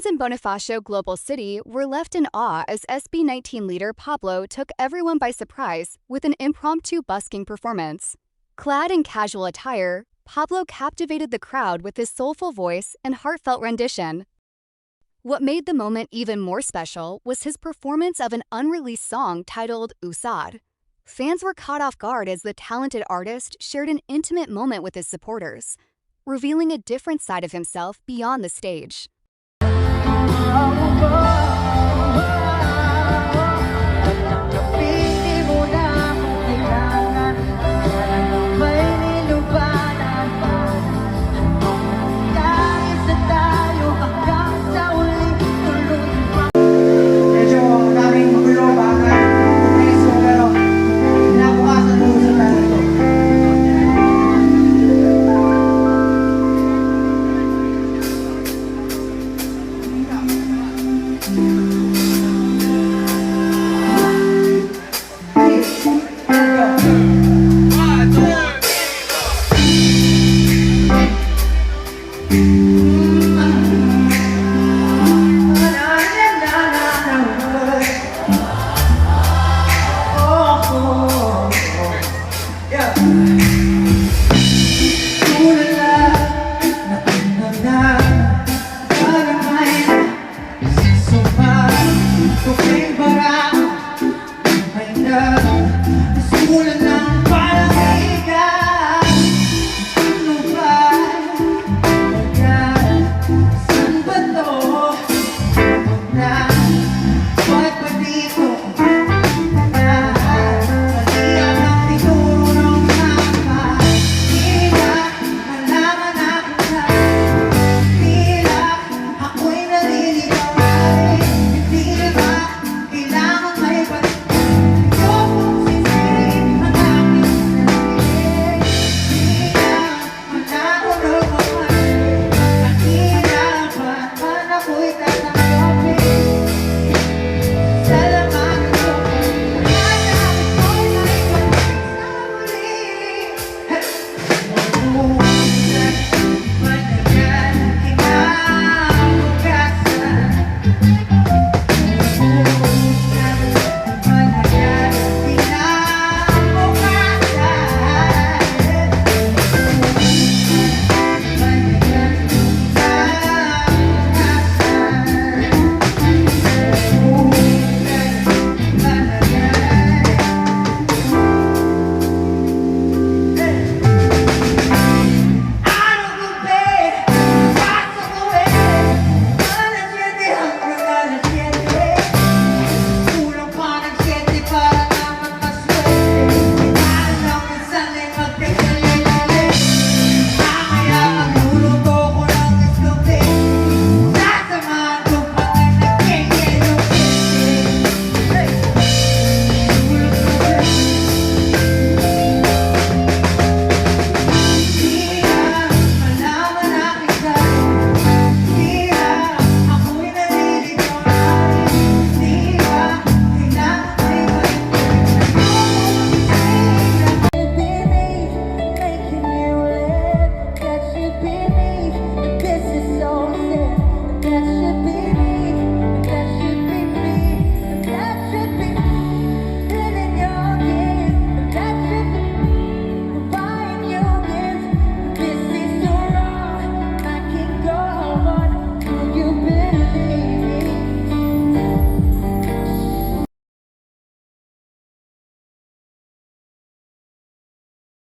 Fans in Bonifacio Global City were left in awe as SB19 leader Pablo took everyone by surprise with an impromptu busking performance. Clad in casual attire, Pablo captivated the crowd with his soulful voice and heartfelt rendition. What made the moment even more special was his performance of an unreleased song titled Usad. Fans were caught off guard as the talented artist shared an intimate moment with his supporters, revealing a different side of himself beyond the stage. Simulan lang